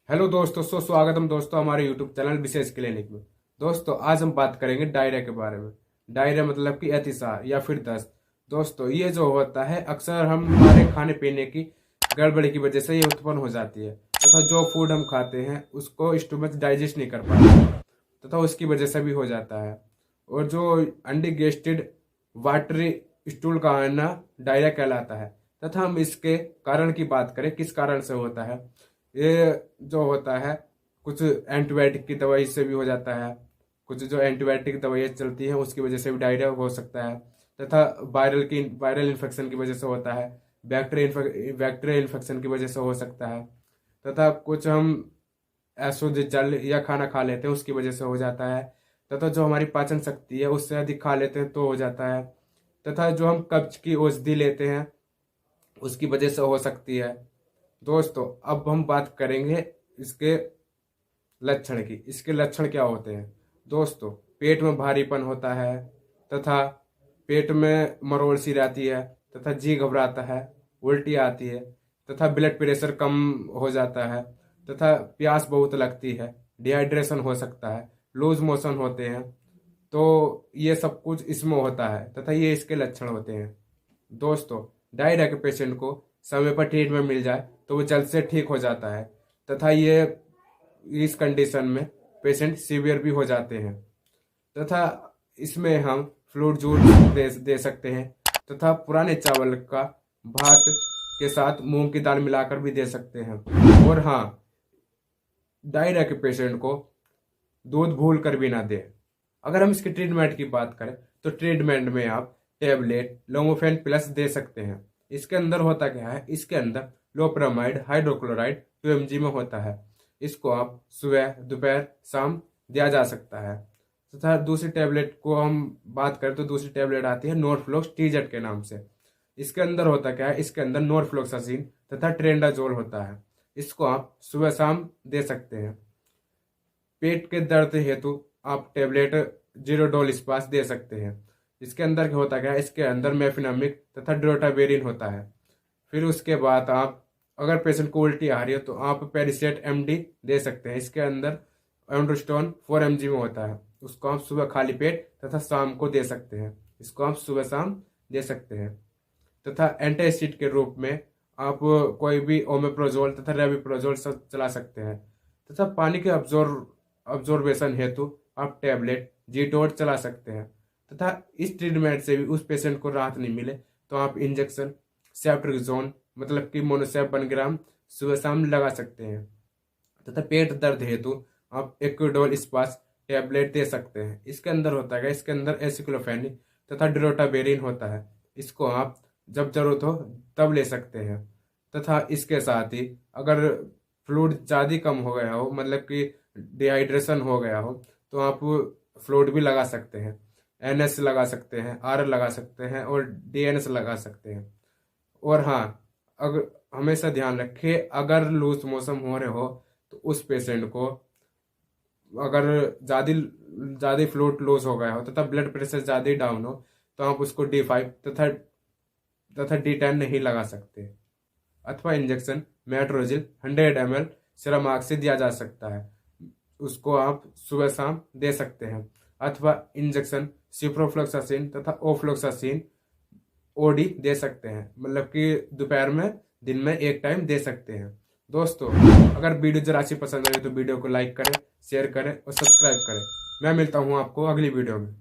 Hello दोस्तों, स्वागतम दोस्तों हमारे यूट्यूब चैनल विशेष क्लिनिक में। दोस्तों आज हम बात करेंगे डायरिया के बारे में। डायरिया मतलब कि अतिसार या फिर दस्त। दोस्तों ये जो होता है अक्सर हम हमारे खाने पीने की गड़बड़ी की वजह से ये उत्पन्न हो जाती है तथा जो फूड हम खाते हैं उसको स्टोमच डाइजेस्ट नहीं कर पाता तथा उसकी वजह से भी हो जाता है। और जो अनडिgested वाटरी स्टूल का आना डायरिया कहलाता है। तथा हम इसके कारण की बात करें, किस कारण से होता है, ये जो होता है कुछ एंटीबायोटिक की दवाई से भी हो जाता है। कुछ जो एंटीबायोटिक दवाइयाँ चलती हैं उसकी वजह से भी डायरिया हो सकता है तथा वायरल इन्फेक्शन की वजह से होता है। बैक्टीरियल इन्फेक्शन की वजह से हो सकता है तथा कुछ हम अशुद्ध जल या खाना खा लेते हैं उसकी वजह से हो जाता है तथा जो हमारी पाचन शक्ति है उससे अधिक खा लेते हैं तो हो जाता है तथा जो हम कब्ज की औषधि लेते हैं उसकी वजह से हो सकती है। दोस्तों अब हम बात करेंगे इसके लक्षण की। इसके लक्षण क्या होते हैं? दोस्तों पेट में भारीपन होता है तथा पेट में मरोड़ सी रहती है तथा जी घबराता है, उल्टी आती है तथा ब्लड प्रेशर कम हो जाता है तथा प्यास बहुत लगती है, डिहाइड्रेशन हो सकता है, लूज मोशन होते हैं। तो ये सब कुछ इसमें होता है तथा ये इसके लक्षण होते हैं। दोस्तों डायरिया के पेशेंट को समय पर ट्रीटमेंट मिल जाए तो वो जल्द से ठीक हो जाता है तथा ये इस कंडीशन में पेशेंट सीवियर भी हो जाते हैं तथा इसमें हम फ्लूइड जूस दे सकते हैं तथा पुराने चावल का भात के साथ मूंग की दाल मिलाकर भी दे सकते हैं। और हाँ, डायरिया के पेशेंट को दूध भूल कर भी ना दें। अगर हम इसके ट्रीटमेंट की बात करें तो ट्रीटमेंट में आप टेबलेट लोमोफेन प्लस दे सकते हैं। इसके अंदर होता क्या है, इसके अंदर लोपेरामाइड हाइड्रोक्लोराइड 2 mg में होता है। इसको आप सुबह दोपहर शाम दिया जा सकता है तथा दूसरी टेबलेट को हम बात करें तो दूसरी टेबलेट आती है नॉर्फ्लॉक्स TZ के नाम से। इसके अंदर होता क्या है, इसके अंदर नॉर्फ्लॉक्सासिन तथा ट्रेंडाजोल होता है। इसको आप सुबह शाम दे सकते हैं। पेट के दर्द हेतु आप टेबलेट जीरोडोल स्पास दे सकते हैं। इसके अंदर होता क्या है, इसके अंदर मेफिनामिक तथा ड्रोटावेरिन होता है। फिर उसके बाद आप अगर पेशेंट को उल्टी आ रही है तो आप पेरिसेट MD दे सकते हैं। इसके अंदर एंड्रोस्टोन 4 mg में होता है। उसको आप सुबह खाली पेट तथा शाम को दे सकते हैं। इसको आप सुबह शाम दे सकते हैं तथा एंटासिड के रूप में आप कोई भी ओमेप्रोजोल तथा रेबिप्रोजोल सब चला सकते हैं तथा पानी के अब्जॉर्बेशन हेतु आप टेबलेट जीटोड चला सकते हैं तथा इस ट्रीटमेंट से भी उस पेशेंट को राहत नहीं मिले तो आप इंजेक्शन सेफ्ट्रिक्सोन मतलब कि मोनोसेफ 1 ग्राम सुबह शाम लगा सकते हैं तथा पेट दर्द हेतु आप एक्विडोल स्पास टेबलेट दे सकते हैं। इसके अंदर होता है, इसके अंदर एसिक्लोफेनिक तथा ड्रोटावेरिन होता है। इसको आप जब जरूरत हो तब ले सकते हैं तथा इसके साथ ही अगर फ्लूइड ज़्यादा कम हो गया हो, मतलब कि डिहाइड्रेशन हो गया हो, तो आप फ्लूइड भी लगा सकते हैं। NS लगा सकते हैं, RL लगा सकते हैं और DNS लगा सकते हैं। और हाँ, अगर हमेशा ध्यान रखें अगर लूज मोशन हो रहे हो तो उस पेशेंट को अगर ज़्यादा फ्लूइड लूज हो गया हो तथा ब्लड प्रेशर ज़्यादा डाउन हो तो आप उसको D5 तथा D10 नहीं लगा सकते। अथवा इंजेक्शन मेट्रोजिल 100 ml सिरामाक से दिया जा सकता है। उसको आप सुबह शाम दे सकते हैं। अथवा इंजेक्शन सिप्रोफ्लोक्सासिन तथा ओफ्लोक्सासिन OD दे सकते हैं, मतलब कि दोपहर में दिन में एक टाइम दे सकते हैं। दोस्तों अगर वीडियो जरा सी पसंद आई तो वीडियो को लाइक करें, शेयर करें और सब्सक्राइब करें। मैं मिलता हूँ आपको अगली वीडियो में।